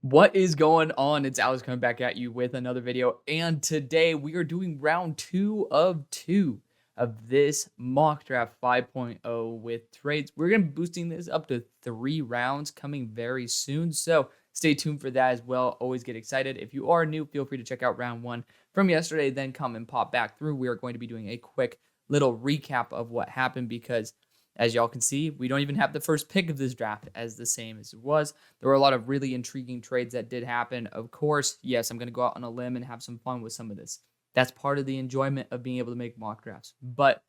What is going on? It's Alex coming back at you with another video. And today we are doing round two of this mock draft 5.0 with trades. We're going to be boosting this up to 3 rounds coming very soon. So stay tuned for that as well. Always get excited. If you are new, feel free to check out round 1 from yesterday, then come and pop back through. We are going to be doing a quick little recap of what happened because as y'all can see, we don't even have the first pick of this draft as the same as it was. There were a lot of really intriguing trades that did happen. Of course, yes, I'm going to go out on a limb and have some fun with some of this. That's part of the enjoyment of being able to make mock drafts. But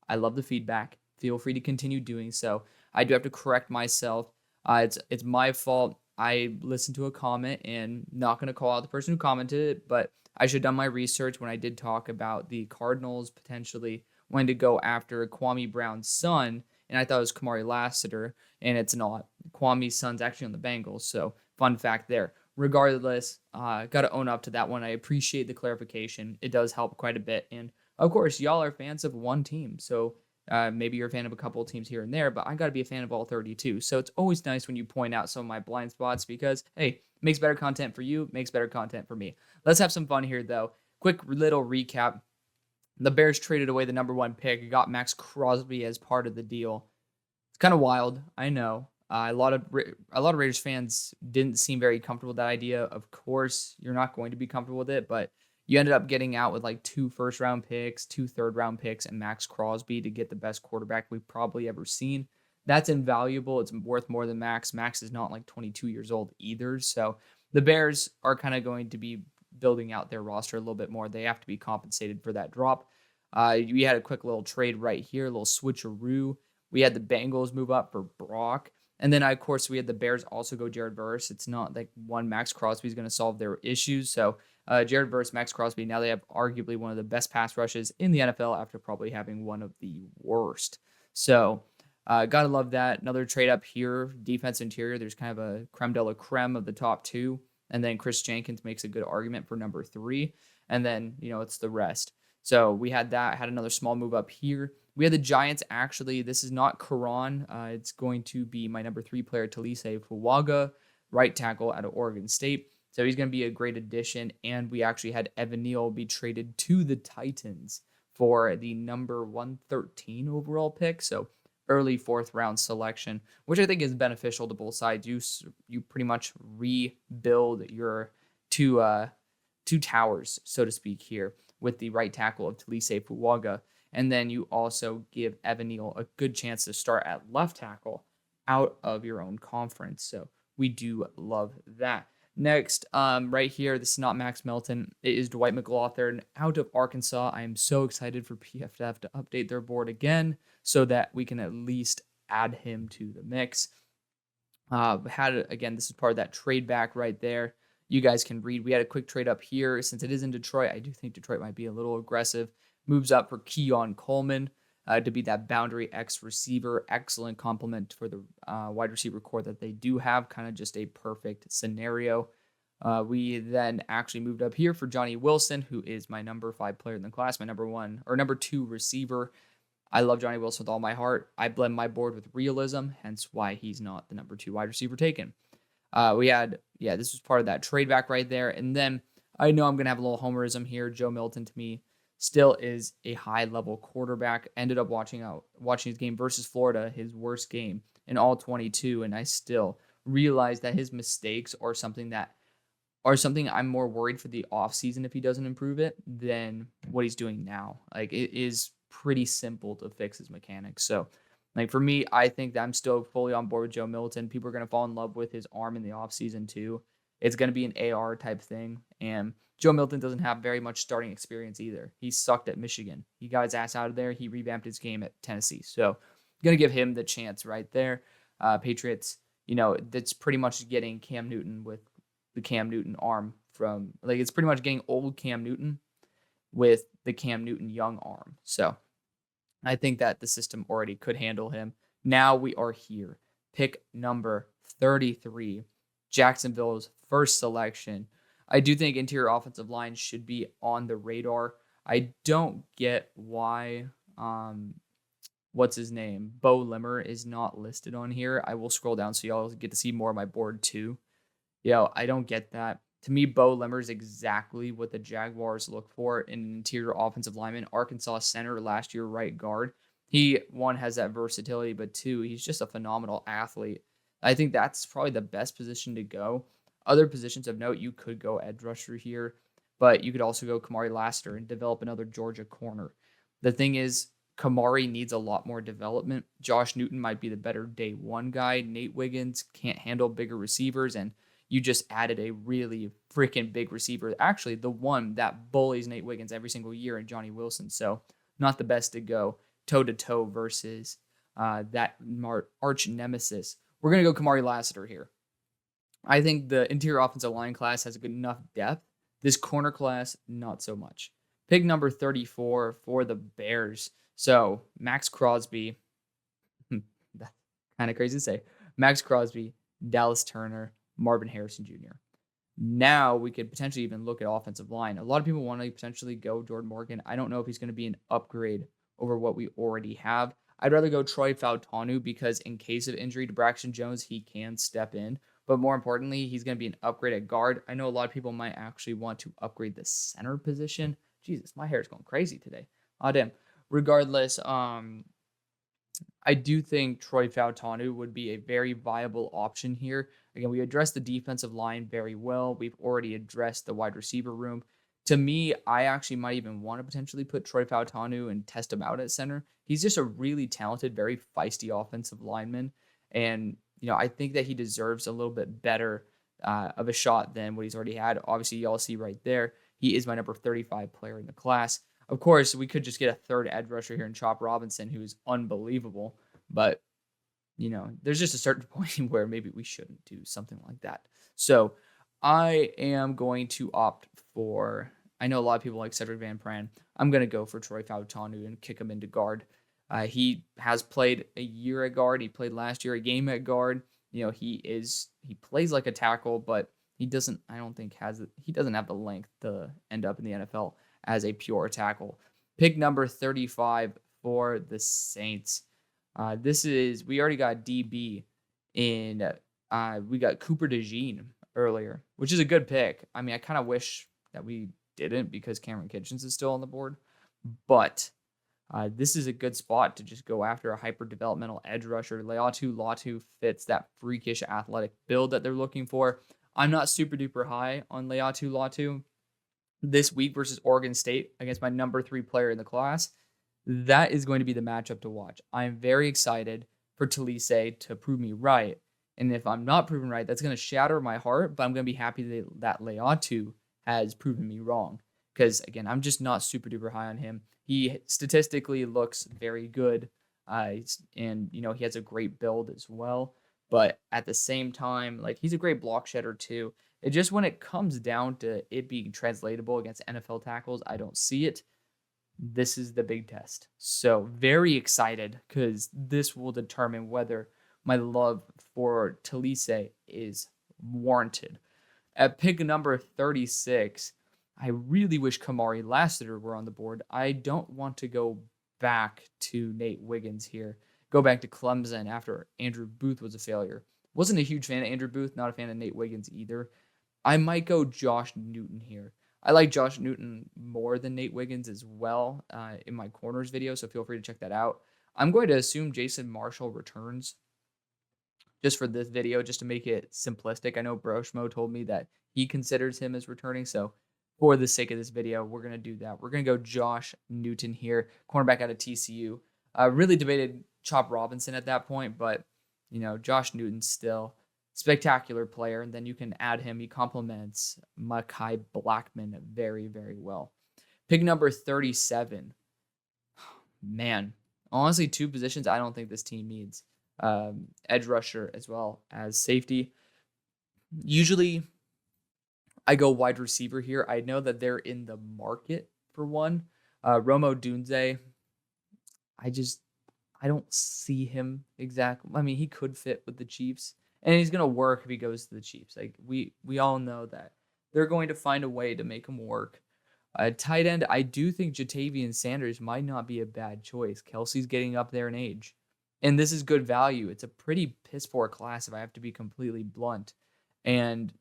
I love the feedback. Feel free to continue doing so. I do have to correct myself. It's my fault. I listened to a comment and not going to call out the person who commented it, but I should have done my research when I did talk about the Cardinals potentially wanting to go after Kwame Brown's son, and I thought it was Kamari Lassiter, and it's not. Kwame's son's actually on the Bengals, so fun fact there. Regardless, got to own up to that one. I appreciate the clarification. It does help quite a bit, and of course, y'all are fans of one team, so maybe you're a fan of a couple of teams here and there, but I got to be a fan of all 32. So it's always nice when you point out some of my blind spots because, hey, it makes better content for you, makes better content for me. Let's have some fun here, though. Quick little recap. The Bears traded away the number 1 pick, got Max Crosby as part of the deal. It's kind of wild, I know. A lot of Raiders fans didn't seem very comfortable with that idea. Of course, you're not going to be comfortable with it, but you ended up getting out with like 2 first-round picks, 2 third-round picks, and Max Crosby to get the best quarterback we've probably ever seen. That's invaluable. It's worth more than Max. Max is not like 22 years old either. So the Bears are kind of going to be building out their roster a little bit more. They have to be compensated for that drop. We had a quick little trade right here, a little switcheroo. We had the Bengals move up for Brock. And then, of course, we had the Bears also go Jared Verse. It's not like one Max Crosby is going to solve their issues. So Jared Verse, Max Crosby, now they have arguably one of the best pass rushes in the NFL after probably having one of the worst. So gotta love that. Another trade up here, defense interior. There's kind of a creme de la creme of the top 2. And then Chris Jenkins makes a good argument for number 3. And then, it's the rest. So we had that, had another small move up here. We had the Giants, actually. This is not Karan. It's going to be my number 3 player, Talise Fuaga, right tackle out of Oregon State. So he's going to be a great addition. And we actually had Evan Neal be traded to the Titans for the number 113 overall pick. So early 4th round selection, which I think is beneficial to both sides. You pretty much rebuild your two towers, so to speak, here with the right tackle of Talise Fuaga. And then you also give Evan Neal a good chance to start at left tackle out of your own conference. So we do love that. Next, right here, this is not Max Melton. It is Dwight McLaughlin out of Arkansas. I am so excited for PFF to update their board again so that we can at least add him to the mix. Again, this is part of that trade back right there. You guys can read. We had a quick trade up here. Since it is in Detroit, I do think Detroit might be a little aggressive. Moves up for Keon Coleman to be that boundary X receiver. Excellent compliment for the wide receiver core that they do have. Kind of just a perfect scenario. We then actually moved up here for Johnny Wilson, who is my number 5 player in the class, my number 2 receiver. I love Johnny Wilson with all my heart. I blend my board with realism, hence why he's not the number 2 wide receiver taken. This was part of that trade back right there. And then I know I'm going to have a little homerism here. Joe Milton, to me, still is a high-level quarterback. Ended up watching his game versus Florida, his worst game in all 22, and I still realize that his mistakes are something I'm more worried for the offseason if he doesn't improve it than what he's doing now. Like, it is pretty simple to fix his mechanics. So, like, for me, I think that I'm still fully on board with Joe Milton. People are going to fall in love with his arm in the offseason, too. It's going to be an AR type thing. And Joe Milton doesn't have very much starting experience either. He sucked at Michigan. He got his ass out of there. He revamped his game at Tennessee. So, going to give him the chance right there. Patriots, that's pretty much getting Cam Newton with the Cam Newton arm from, like, it's pretty much getting old Cam Newton with the Cam Newton young arm. So, I think that the system already could handle him. Now we are here. Pick number 33, Jacksonville's first selection. I do think interior offensive line should be on the radar. I don't get why, what's his name? Bo Limmer is not listed on here. I will scroll down so y'all get to see more of my board too. Yo, I don't get that. To me, Bo Limmer is exactly what the Jaguars look for in an interior offensive lineman. Arkansas center last year, right guard. He, one, has that versatility, but two, he's just a phenomenal athlete. I think that's probably the best position to go. Other positions of note, you could go edge rusher here, but you could also go Kamari Lassiter and develop another Georgia corner. The thing is, Kamari needs a lot more development. Josh Newton might be the better day one guy. Nate Wiggins can't handle bigger receivers, and you just added a really freaking big receiver. Actually, the one that bullies Nate Wiggins every single year in Johnny Wilson. So, not the best to go toe to toe versus that arch nemesis. We're going to go Kamari Lassiter here. I think the interior offensive line class has a good enough depth. This corner class, not so much. Pick number 34 for the Bears. So, Max Crosby, that's kind of crazy to say. Max Crosby, Dallas Turner, Marvin Harrison Jr. Now we could potentially even look at offensive line. A lot of people want to potentially go Jordan Morgan. I don't know if he's going to be an upgrade over what we already have. I'd rather go Troy Fautanu because in case of injury to Braxton Jones, he can step in. But more importantly, he's going to be an upgrade at guard. I know a lot of people might actually want to upgrade the center position. Jesus, my hair is going crazy today. Oh, damn. Regardless, I do think Troy Fautanu would be a very viable option here. Again, we addressed the defensive line very well. We've already addressed the wide receiver room. To me, I actually might even want to potentially put Troy Fautanu and test him out at center. He's just a really talented, very feisty offensive lineman. And, I think that he deserves a little bit better of a shot than what he's already had. Obviously, y'all see right there, he is my number 35 player in the class. Of course, we could just get a third edge rusher here in Chop Robinson, who's unbelievable. But, there's just a certain point where maybe we shouldn't do something like that. So I am going to opt for, I know a lot of people like Cedric Van Pran. I'm going to go for Troy Fautanu and kick him into guard. He has played a year at guard. He played last year a game at guard. He plays like a tackle, but he doesn't have the length to end up in the NFL as a pure tackle. Pick number 35 for the Saints. We already got DB in, we got Cooper DeJean earlier, which is a good pick. I mean, I kind of wish that we didn't because Cameron Kitchens is still on the board, but this is a good spot to just go after a hyper-developmental edge rusher. Leatu Latu fits that freakish athletic build that they're looking for. I'm not super duper high on Leatu Latu. This week versus Oregon State against my number 3 player in the class, that is going to be the matchup to watch. I'm very excited for Talise to prove me right. And if I'm not proven right, that's going to shatter my heart, but I'm going to be happy that Leatu has proven me wrong. Because, again, I'm just not super duper high on him. He statistically looks very good, and, he has a great build as well. But at the same time, he's a great block shedder too. It just, when it comes down to it being translatable against NFL tackles, I don't see it. This is the big test. So very excited because this will determine whether my love for Talise is warranted. At pick number 36, I really wish Kamari Lassiter were on the board. I don't want to go back to Nate Wiggins here. Go back to Clemson after Andrew Booth was a failure. Wasn't a huge fan of Andrew Booth, not a fan of Nate Wiggins either. I might go Josh Newton here. I like Josh Newton more than Nate Wiggins as well in my corners video, so feel free to check that out. I'm going to assume Jason Marshall returns just for this video, just to make it simplistic. I know Broshmo told me that he considers him as returning, so for the sake of this video, we're going to do that. We're going to go Josh Newton here, cornerback out of TCU. Really debated Chop Robinson at that point, but, Josh Newton still spectacular player, and then you can add him. He complements Mekhi Blackman very, very well. Pick number 37. Man, honestly, 2 positions I don't think this team needs. Edge rusher as well as safety. Usually, I go wide receiver here. I know that they're in the market for one. Romo Dunze, I don't see him exactly. I mean, he could fit with the Chiefs. And he's going to work if he goes to the Chiefs. We all know that. They're going to find a way to make him work. Tight end, I do think Jatavian Sanders might not be a bad choice. Kelsey's getting up there in age. And this is good value. It's a pretty piss-poor class if I have to be completely blunt. And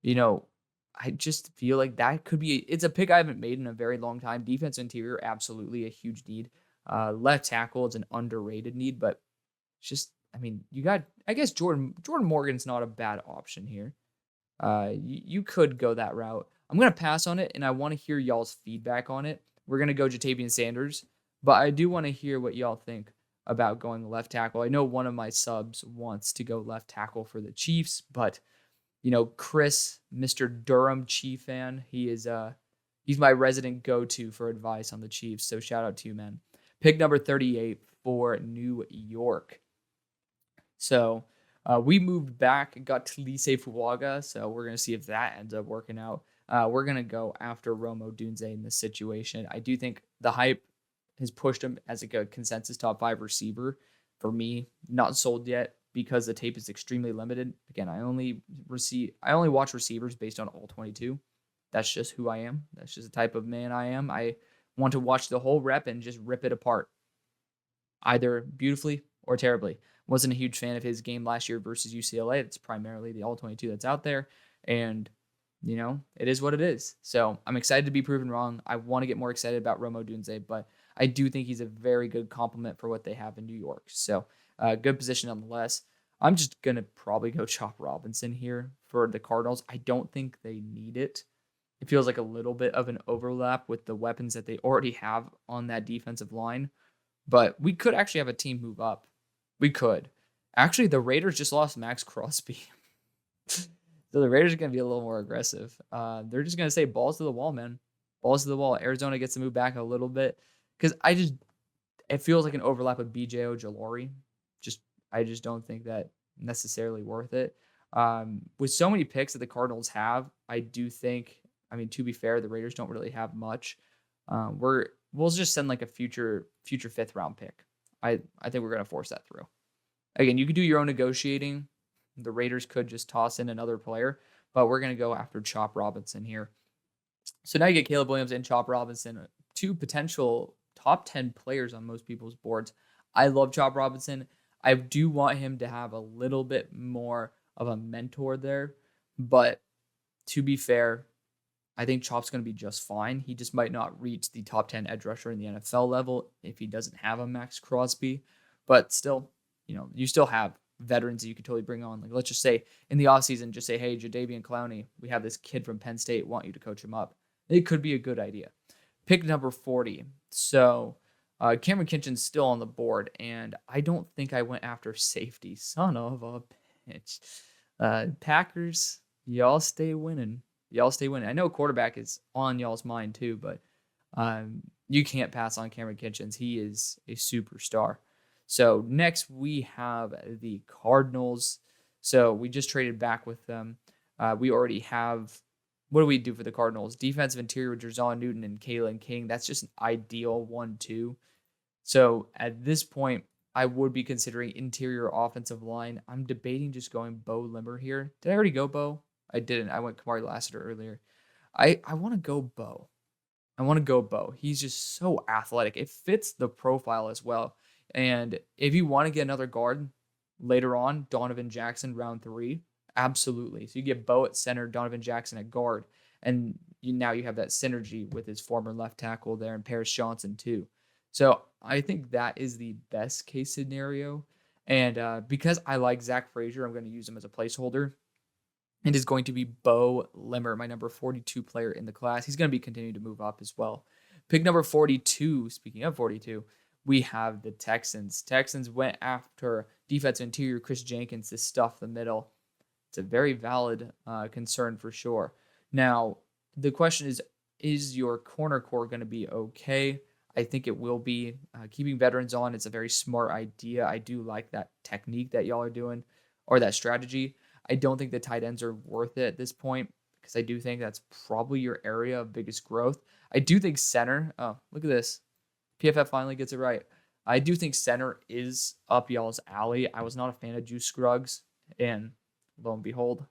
You know, I just feel like that could be it's a pick I haven't made in a very long time. Defense interior, absolutely a huge need. Left tackle is an underrated need, but it's just I mean, you got I guess Jordan Morgan's not a bad option here. You could go that route. I'm gonna pass on it, and I want to hear y'all's feedback on it. We're gonna go Jatavian Sanders, but I do want to hear what y'all think about going left tackle. I know one of my subs wants to go left tackle for the Chiefs, but Chris, Mr. Durham Chief fan, he's my resident go-to for advice on the Chiefs. So shout out to you, man. Pick number 38 for New York. So we moved back and got Talise Fuaga. So we're going to see if that ends up working out. We're going to go after Rome Odunze in this situation. I do think the hype has pushed him as like a consensus top 5 receiver. For me, not sold yet because the tape is extremely limited. Again, I only watch receivers based on all 22. That's just who I am. That's just the type of man I am. I want to watch the whole rep and just rip it apart, either beautifully or terribly. Wasn't a huge fan of his game last year versus UCLA. It's primarily the all 22 that's out there. And, it is what it is. So I'm excited to be proven wrong. I want to get more excited about Rome Odunze, but I do think he's a very good complement for what they have in New York. So good position nonetheless. I'm just going to probably go Chop Robinson here for the Cardinals. I don't think they need it. It feels like a little bit of an overlap with the weapons that they already have on that defensive line. But we could actually have a team move up. We could. Actually, the Raiders just lost Max Crosby. So the Raiders are going to be a little more aggressive. They're just going to say balls to the wall, man. Balls to the wall. Arizona gets to move back a little bit. Because it feels like an overlap with BJ Ojolari. I just don't think that necessarily worth it. With so many picks that the Cardinals have, I do think, to be fair, the Raiders don't really have much. We'll just send like a future 5th round pick. I think we're going to force that through. Again, you could do your own negotiating. The Raiders could just toss in another player, but we're going to go after Chop Robinson here. So now you get Caleb Williams and Chop Robinson, 2 potential top 10 players on most people's boards. I love Chop Robinson. I do want him to have a little bit more of a mentor there, but to be fair, I think Chop's going to be just fine. He just might not reach the top 10 edge rusher in the NFL level if he doesn't have a Max Crosby, but still, you still have veterans that you could totally bring on. Like, let's just say in the offseason, just say, hey, Jadeveon Clowney, we have this kid from Penn State, want you to coach him up. It could be a good idea. Pick number 40. So Cameron Kitchen's still on the board, and I don't think I went after safety. Son of a bitch. Packers, y'all stay winning. I know quarterback is on y'all's mind too, but you can't pass on Cameron Kitchens. He is a superstar. So next we have the Cardinals. So we just traded back with them. We already have, what do we do for the Cardinals? Defensive interior with Jerzon Newton and Kalen King. That's just an ideal 1-2. So at this point, I would be considering interior offensive line. I'm debating just going Bo Limmer here. Did I already go Bo? I didn't. I went Kamari Lassiter earlier. I want to go Bo. He's just so athletic. It fits the profile as well. And if you want to get another guard later on, Donovan Jackson, round 3, absolutely. So you get Bo at center, Donovan Jackson at guard. And now you have that synergy with his former left tackle there and Paris Johnson too. So I think that is the best case scenario. And because I like Zach Frazier, I'm going to use him as a placeholder. It is going to be Bo Limmer, my number 42 player in the class. He's going to be continuing to move up as well. Pick number 42, speaking of 42, we have the Texans. Texans went after defensive interior Chris Jenkins to stuff the middle. It's a very valid concern for sure. Now, the question is your corner core going to be okay? I think it will be. Keeping veterans on, it's a very smart idea. I do like that technique that y'all are doing, or that strategy. I don't think the tight ends are worth it at this point because I do think that's probably your area of biggest growth. I do think center, oh, look at this. PFF finally gets it right. I do think center is up y'all's alley. I was not a fan of Juice Scruggs, and lo and behold,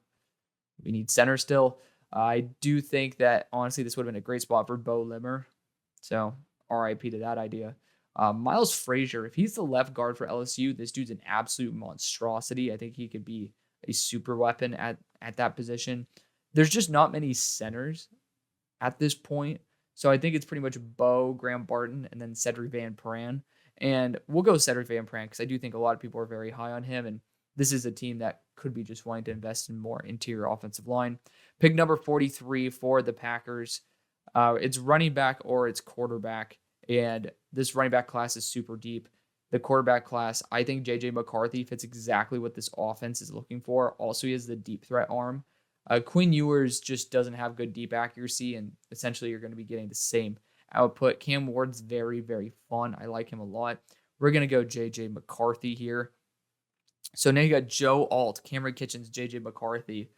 we need center still. I do think that, honestly, this would have been a great spot for Bo Limmer. So, RIP to that idea. Myles Frazier, if he's the left guard for LSU, this dude's an absolute monstrosity. I think he could be a super weapon at that position. There's just not many centers at this point. So I think it's pretty much Bo, Graham Barton, and then Cedric Van Pran. And we'll go Cedric Van Pran because I do think a lot of people are very high on him. And this is a team that could be just wanting to invest in more interior offensive line. Pick number 43 for the Packers. It's running back or it's quarterback. And this running back class is super deep. The quarterback class, I think JJ McCarthy fits exactly what this offense is looking for. Also, he has the deep threat arm. Quinn Ewers just doesn't have good deep accuracy, and essentially you're going to be getting the same output. Cam Ward's very, very fun. I like him a lot. We're going to go J.J. McCarthy here. So now you got Joe Alt, Cameron Kitchens, J.J. McCarthy,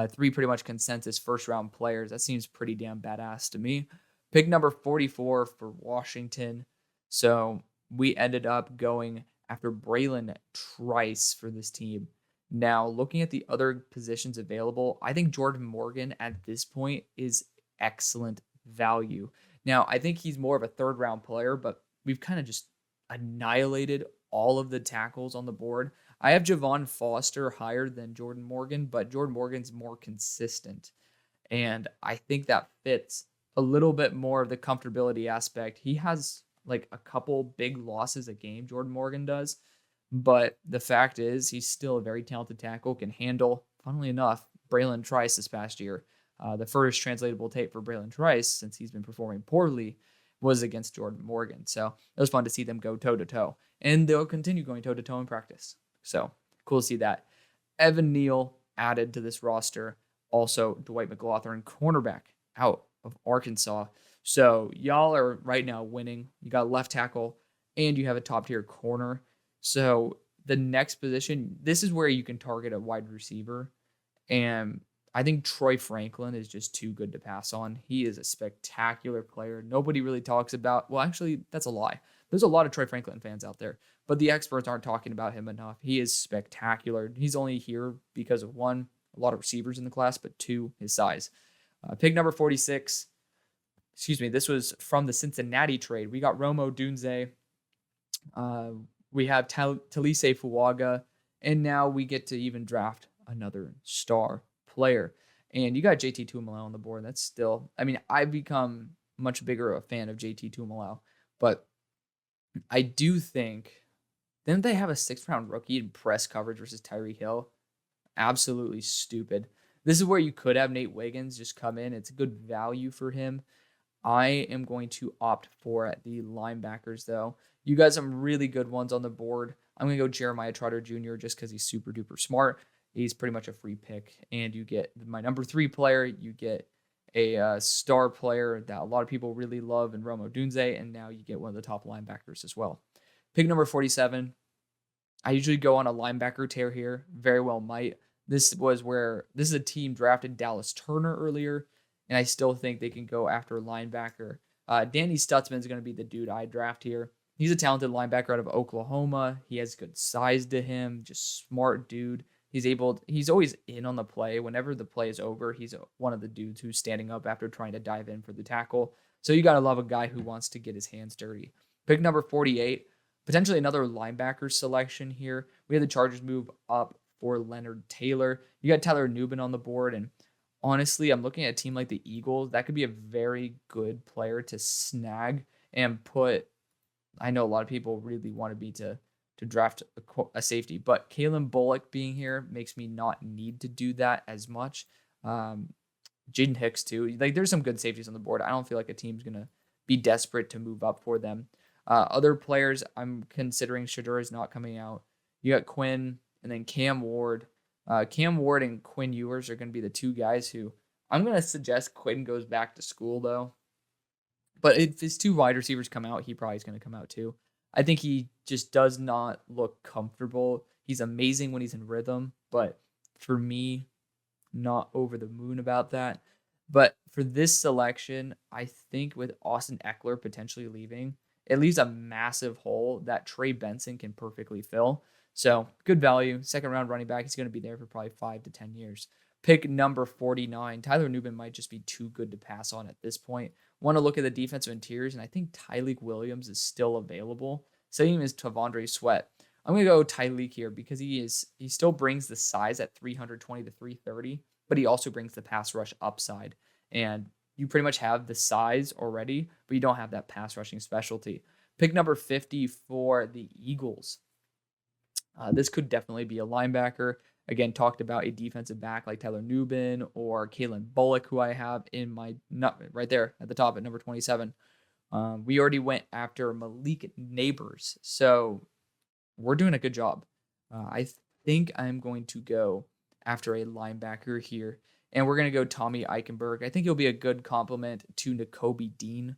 three pretty much consensus first-round players. That seems pretty damn badass to me. Pick number 44 for Washington. So we ended up going after Braylon Trice for this team. Now, looking at the other positions available, I think Jordan Morgan at this point is excellent value. Now, I think he's more of a third-round player, but we've kind of just annihilated all of the tackles on the board. I have Javon Foster higher than Jordan Morgan, but Jordan Morgan's more consistent. And I think that fits a little bit more of the comfortability aspect. He has like a couple big losses a game, Jordan Morgan does. But the fact is, he's still a very talented tackle, can handle, funnily enough, Braylon Trice this past year. The first translatable tape for Braylon Trice, since he's been performing poorly, was against Jordan Morgan. So it was fun to see them go toe-to-toe. And they'll continue going toe-to-toe in practice. So cool to see that. Evan Neal added to this roster. Also, Dwight McLaughlin, cornerback out of Arkansas. So y'all are right now winning. You got left tackle, and you have a top-tier corner. So the next position, this is where you can target a wide receiver. And I think Troy Franklin is just too good to pass on. He is a spectacular player. Nobody really talks about, well, actually, that's a lie. There's a lot of Troy Franklin fans out there, but the experts aren't talking about him enough. He is spectacular. He's only here because of one, a lot of receivers in the class, but two, his size. Pick number 46. This was from the Cincinnati trade. We got Romo Dunze. We have Talise Fuaga, and now we get to even draft another star player. And you got JT Tuimoloau on the board. That's still, I've become much bigger a fan of JT Tuimoloau, but I do think, didn't they have a 6th-round rookie in press coverage versus Tyreek Hill? Absolutely stupid. This is where you could have Nate Wiggins just come in. It's a good value for him. I am going to opt for the linebackers, though. You got some really good ones on the board. I'm going to go Jeremiah Trotter Jr. just because he's super duper smart. He's pretty much a free pick. And you get my number 3 player. You get a star player that a lot of people really love in Romo Dunze. And now you get one of the top linebackers as well. Pick number 47. I usually go on a linebacker tear here. Very well might. This is a team drafted Dallas Turner earlier. And I still think they can go after a linebacker. Danny Stutzman is going to be the dude I draft here. He's a talented linebacker out of Oklahoma. He has good size to him, just smart dude. He's always in on the play. Whenever the play is over, he's one of the dudes who's standing up after trying to dive in for the tackle. So you got to love a guy who wants to get his hands dirty. Pick number 48, potentially another linebacker selection here. We had the Chargers move up for Leonard Taylor. You got Tyler Nubin on the board, and honestly, I'm looking at a team like the Eagles. That could be a very good player to snag and put. I know a lot of people really want to draft a safety, but Kalen Bullock being here makes me not need to do that as much. Jaden Hicks too. Like, there's some good safeties on the board. I don't feel like a team's gonna be desperate to move up for them. Other players I'm considering, Shedeur is not coming out. You got Quinn and then Cam Ward. Cam Ward and Quinn Ewers are going to be the two guys who I'm going to suggest Quinn goes back to school, though. But if his 2 wide receivers come out, he probably is going to come out too. I think he just does not look comfortable. He's amazing when he's in rhythm, but for me, not over the moon about that. But for this selection, I think with Austin Eckler potentially leaving, it leaves a massive hole that Trey Benson can perfectly fill. So good value. 2nd-round running back. He's going to be there for probably 5 to 10 years. Pick number 49. Tyler Nubin might just be too good to pass on at this point. Want to look at the defensive interiors, and I think Tyleek Williams is still available. Same as Tavondre Sweat. I'm going to go Tyleek here because he still brings the size at 320 to 330. but he also brings the pass rush upside. And you pretty much have the size already, but you don't have that pass rushing specialty. Pick number 50 for the Eagles. This could definitely be a linebacker. Again, talked about a defensive back like Tyler Nubin or Kalen Bullock, who I have in my right there at the top at number 27. We already went after Malik Neighbors, so we're doing a good job. I think I'm going to go after a linebacker here, and we're going to go Tommy Eichenberg. I think he'll be a good complement to Nakobe Dean,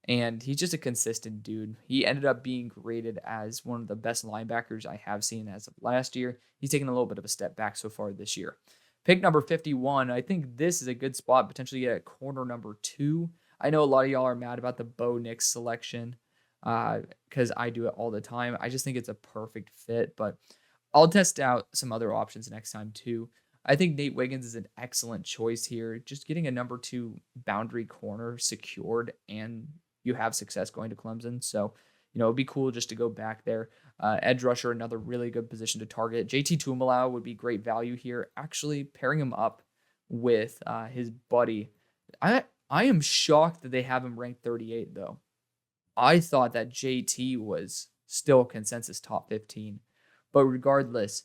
and he's just a consistent dude. He ended up being rated as one of the best linebackers I have seen as of last year. He's taken a little bit of a step back so far this year. Pick number 51. I think this is a good spot, potentially at corner number 2. I know a lot of y'all are mad about the Bo Nix selection because I do it all the time. I just think it's a perfect fit, but I'll test out some other options next time too. I think Nate Wiggins is an excellent choice here. Just getting a number 2 boundary corner secured, and you have success going to Clemson. So, it'd be cool just to go back there. Edge rusher, another really good position to target. JT Tuimoloau would be great value here. Actually, pairing him up with his buddy. I am shocked that they have him ranked 38, though. I thought that JT was still consensus top 15. But regardless,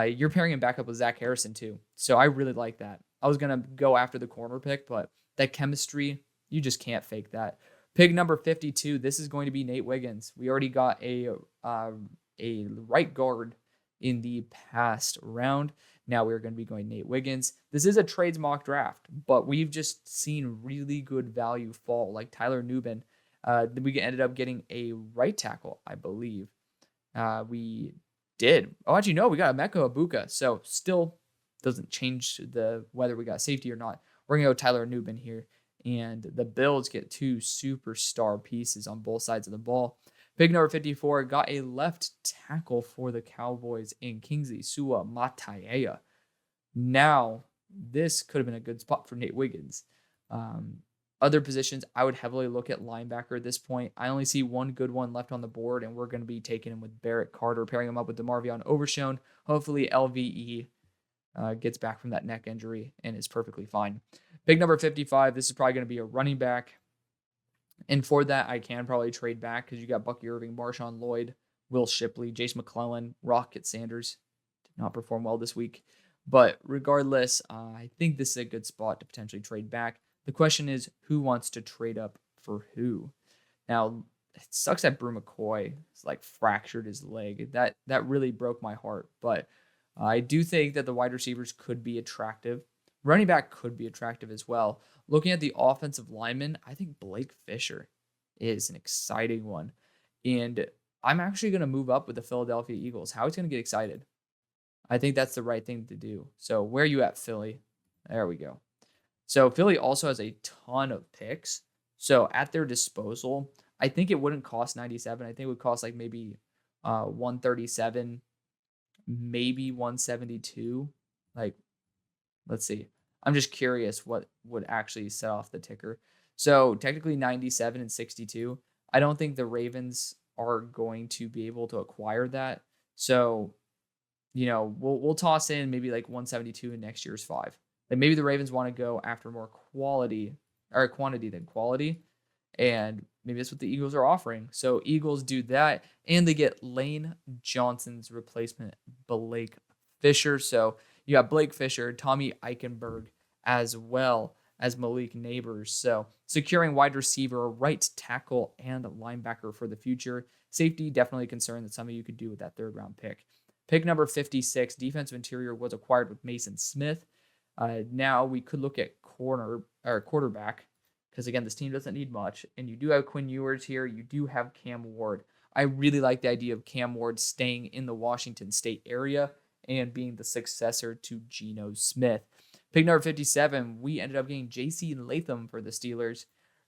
you're pairing him back up with Zach Harrison, too. So I really like that. I was going to go after the corner pick, but that chemistry, you just can't fake that. Pick number 52, this is going to be Nate Wiggins. We already got a right guard in the past round. Now we're going to be going Nate Wiggins. This is a trades mock draft, but we've just seen really good value fall, like Tyler Nubin. We ended up getting a right tackle, I believe. We did. Oh, actually, no, we got Emeka Ibuka. So still doesn't change whether we got safety or not. We're going to go Tyler Nubin here. And the Bills get 2 superstar pieces on both sides of the ball. Pick number 54 got a left tackle for the Cowboys in Kingsley Suamataia. Now, this could have been a good spot for Nate Wiggins. Other positions, I would heavily look at linebacker at this point. I only see one good one left on the board, and we're going to be taking him with Barrett Carter, pairing him up with DeMarvion Overshown. Hopefully, LVE gets back from that neck injury and is perfectly fine. Pick number 55, this is probably going to be a running back. And for that, I can probably trade back because you got Bucky Irving, Marshawn Lloyd, Will Shipley, Jace McClellan, Rocket Sanders. Did not perform well this week. But regardless, I think this is a good spot to potentially trade back. The question is, who wants to trade up for who? Now, it sucks that Brew McCoy fractured his leg. That really broke my heart. But I do think that the wide receivers could be attractive. Running back could be attractive as well. Looking at the offensive lineman, I think Blake Fisher is an exciting one. And I'm actually going to move up with the Philadelphia Eagles. Howie's going to get excited. I think that's the right thing to do. So where are you at, Philly? There we go. So Philly also has a ton of picks. So at their disposal, I think it wouldn't cost 97. I think it would cost maybe 137, maybe 172. Let's see. I'm just curious what would actually set off the ticker. So technically 97 and 62. I don't think the Ravens are going to be able to acquire that. So, we'll toss in maybe 172 in next year's 5. Maybe the Ravens want to go after more quantity than quality. And maybe that's what the Eagles are offering. So Eagles do that, and they get Lane Johnson's replacement, Blake Fisher. So you got Blake Fisher, Tommy Eichenberg, as well as Malik Neighbors. So securing wide receiver, right tackle, and linebacker for the future. Safety, definitely a concern that some of you could do with that 3rd round pick. Pick number 56, defensive interior, was acquired with Mason Smith. Now we could look at quarterback, because again, this team doesn't need much. And you do have Quinn Ewers here. You do have Cam Ward. I really like the idea of Cam Ward staying in the Washington State area and being the successor to Geno Smith. Pick number 57, we ended up getting J.C. Latham for the Steelers.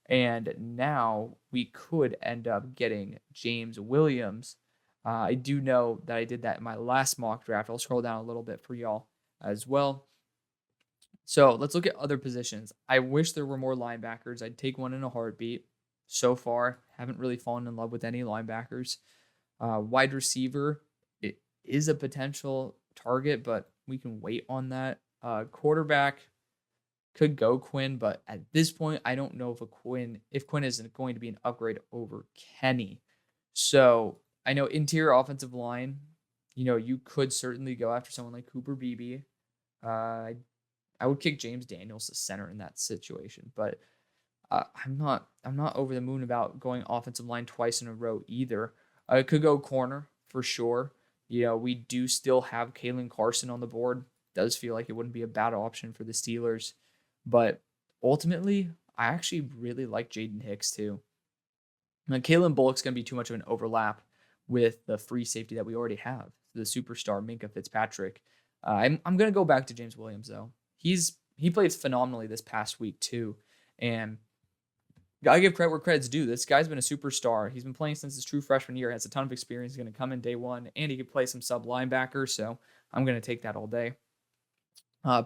And now we could end up getting James Williams. I do know that I did that in my last mock draft. I'll scroll down a little bit for y'all as well. So let's look at other positions. I wish there were more linebackers. I'd take one in a heartbeat. So far, haven't really fallen in love with any linebackers. Wide receiver, it is a potential target, but we can wait on that. Quarterback, Could go Quinn, but at this point, I don't know if Quinn isn't going to be an upgrade over Kenny. So I know interior offensive line, you could certainly go after someone like Cooper Beebe. I would kick James Daniels to center in that situation, but I'm not over the moon about going offensive line twice in a row either. I could go corner for sure. We do still have Kalen Carson on the board. Does feel like it wouldn't be a bad option for the Steelers, but ultimately, I actually really like Jaden Hicks too. Now, Kalen Bullock's going to be too much of an overlap with the free safety that we already have, the superstar Minka Fitzpatrick. I'm going to go back to James Williams though. He played phenomenally this past week too, and gotta give credit where credit's due. This guy's been a superstar. He's been playing since his true freshman year. Has a ton of experience. He's going to come in day one, and he can play some sub linebacker. So I'm going to take that all day.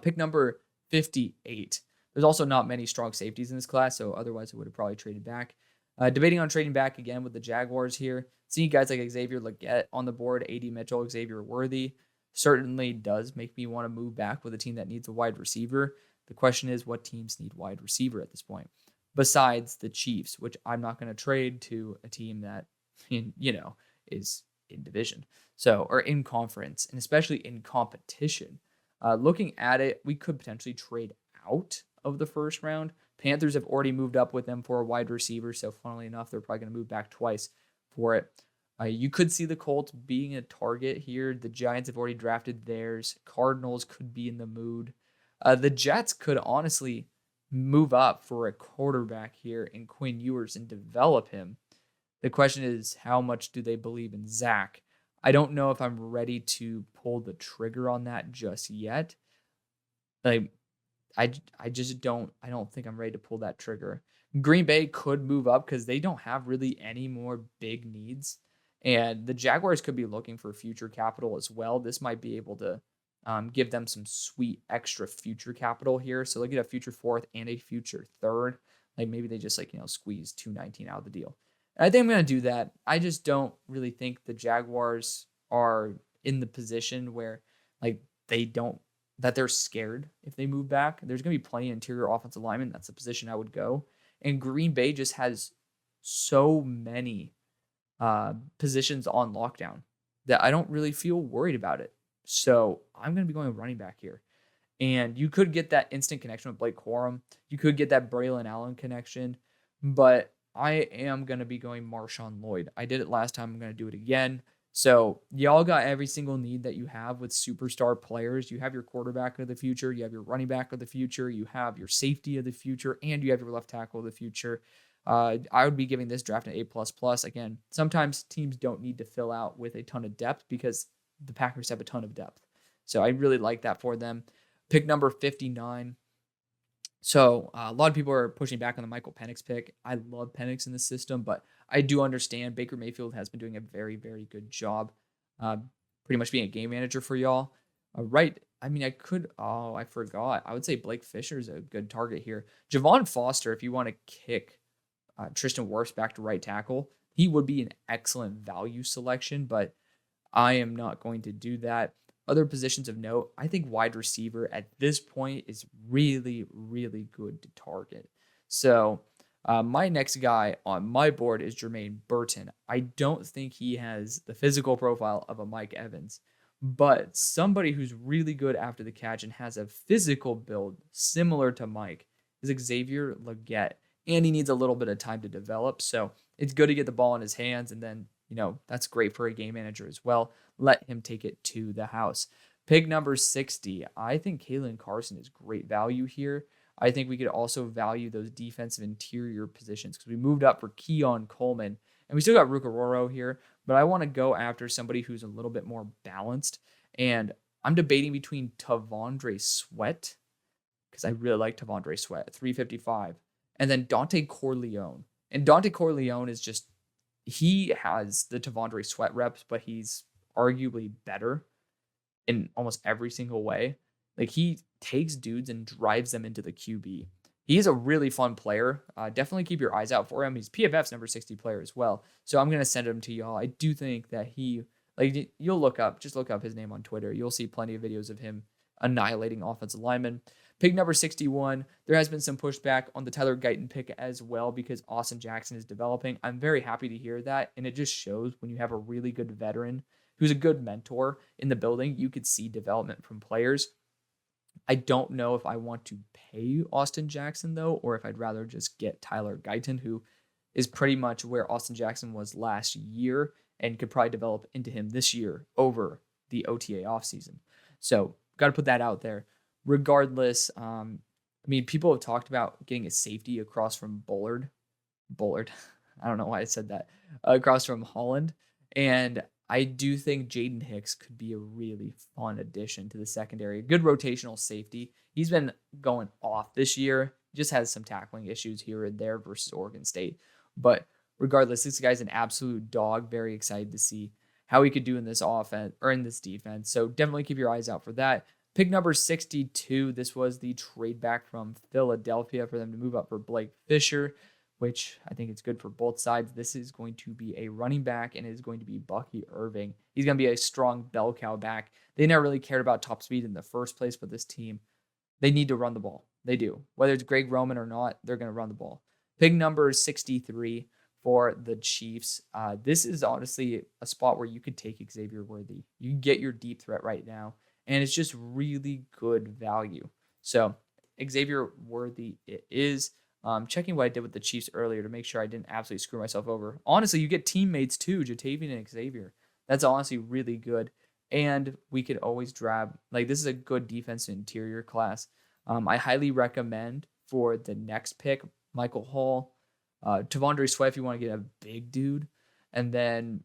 Pick number 58. There's also not many strong safeties in this class, so otherwise I would have probably traded back. Debating on trading back again with the Jaguars here. Seeing guys like Xavier Legette on the board, A.D. Mitchell, Xavier Worthy, certainly does make me want to move back with a team that needs a wide receiver. The question is, what teams need wide receiver at this point? Besides the Chiefs, which I'm not going to trade to a team that, is in division. So, or in conference, and especially in competition. Looking at it, we could potentially trade out of the first round. Panthers have already moved up with them for a wide receiver, so funnily enough, they're probably going to move back twice for it. You could see the Colts being a target here. The Giants have already drafted theirs. Cardinals could be in the mood. The Jets could honestly move up for a quarterback here in Quinn Ewers and develop him. The question is, how much do they believe in Zach? I don't know if I'm ready to pull the trigger on that just yet. I don't think I'm ready to pull that trigger. Green Bay could move up because they don't have really any more big needs. And the Jaguars could be looking for future capital as well. This might be able to give them some sweet extra future capital here. So they'll get a future fourth and a future third. Like maybe they just squeeze 219 out of the deal. And I think I'm going to do that. I just don't really think the Jaguars are in the position where they're scared if they move back. There's going to be plenty of interior offensive linemen. That's the position I would go. And Green Bay just has so many positions on lockdown that I don't really feel worried about it. So I'm going to be going running back here. And you could get that instant connection with Blake Corum. You could get that Braylon Allen connection. But I am going to be going Marshawn Lloyd. I did it last time. I'm going to do it again. So y'all got every single need that you have with superstar players. You have your quarterback of the future. You have your running back of the future. You have your safety of the future. And you have your left tackle of the future. I would be giving this draft an A++. Again, sometimes teams don't need to fill out with a ton of depth because the Packers have a ton of depth. So I really like that for them. Pick number 59. So a lot of people are pushing back on the Michael Penix pick. I love Penix in the system, but I do understand Baker Mayfield has been doing a very, very good job pretty much being a game manager for y'all. Right. I mean, I forgot. I would say Blake Fisher is a good target here. Javon Foster, if you want to kick Tristan Wirfs back to right tackle, he would be an excellent value selection, but I am not going to do that. Other positions of note, I think wide receiver at this point is really, really good to target. So my next guy on my board is Jermaine Burton. I don't think he has the physical profile of a Mike Evans, but somebody who's really good after the catch and has a physical build similar to Mike is Xavier Legette, and he needs a little bit of time to develop. So it's good to get the ball in his hands, and then that's great for a game manager as well. Let him take it to the house. Pick number 60. I think Kalen Carson is great value here. I think we could also value those defensive interior positions because we moved up for Keon Coleman. And we still got Rukaroro here, but I want to go after somebody who's a little bit more balanced. And I'm debating between Tavondre Sweat, because I really like Tavondre Sweat, 355, and then Dante Corleone. And Dante Corleone is just, he has the Tavondre Sweat reps, but he's arguably better in almost every single way. Like, he takes dudes and drives them into the QB. He's a really fun player. Definitely keep your eyes out for him. He's PFF's number 60 player as well. So I'm going to send him to y'all. I do think that you'll just look up his name on Twitter. You'll see plenty of videos of him annihilating offensive linemen. Pick number 61, there has been some pushback on the Tyler Guyton pick as well because Austin Jackson is developing. I'm very happy to hear that, and it just shows when you have a really good veteran who's a good mentor in the building, you could see development from players. I don't know if I want to pay Austin Jackson, though, or if I'd rather just get Tyler Guyton, who is pretty much where Austin Jackson was last year and could probably develop into him this year over the OTA offseason. So, got to put that out there. Regardless, I mean, people have talked about getting a safety across from Bullard. I don't know why I said that. Across from Holland. And I do think Jaden Hicks could be a really fun addition to the secondary. Good rotational safety. He's been going off this year. Just has some tackling issues here and there versus Oregon State. But regardless, this guy's an absolute dog. Very excited to see how he could do in this offense or in this defense. So definitely keep your eyes out for that. Pick number 62. This was the trade back from Philadelphia for them to move up for Blake Fisher, which I think it's good for both sides. This is going to be a running back, and it is going to be Bucky Irving. He's going to be a strong bell cow back. They never really cared about top speed in the first place, but this team, they need to run the ball. They do. Whether it's Greg Roman or not, they're going to run the ball. Pick number 63 for the Chiefs. This is honestly a spot where you could take Xavier Worthy. You can get your deep threat right now, and it's just really good value. So Xavier Worthy it is. Checking what I did with the Chiefs earlier to make sure I didn't absolutely screw myself over. Honestly, you get teammates too, Jatavian and Xavier. That's honestly really good. And we could always grab, like, this is a good defensive interior class. I highly recommend for the next pick, Michael Hall, Tavondre Sweat if you want to get a big dude. And then,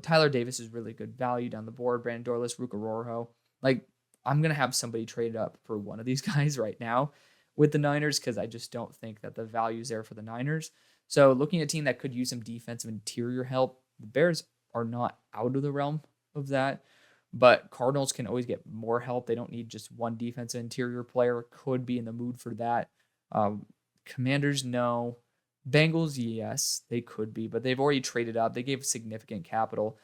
Tyler Davis is really good value down the board. Brandon Dorless, Ruka Rorho. Like, I'm going to have somebody traded up for one of these guys right now with the Niners because I just don't think that the value is there for the Niners. So looking at a team that could use some defensive interior help, the Bears are not out of the realm of that, but Cardinals can always get more help. They don't need just one defensive interior player. Could be in the mood for that. Commanders, no. Bengals, yes, they could be, but they've already traded up. They gave significant capital.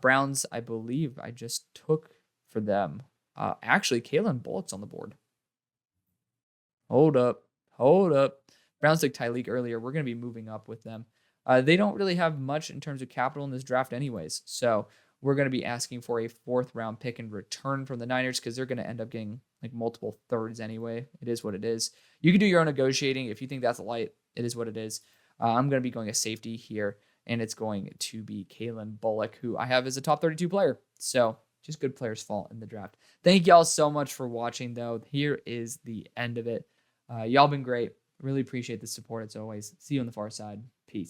Browns, I believe I just took for them. Actually, Kalen Bullock's on the board. Hold up. Browns took Tyleek earlier. We're going to be moving up with them. They don't really have much in terms of capital in this draft anyways. So we're going to be asking for a 4th round pick in return from the Niners because they're going to end up getting like multiple thirds anyway. It is what it is. You can do your own negotiating. If you think that's light, it is what it is. I'm going to be going a safety here, and it's going to be Kalen Bullock, who I have as a top 32 player. So just good players fall in the draft. Thank y'all so much for watching, though. Here is the end of it. Y'all been great. Really appreciate the support as always. See you on the far side.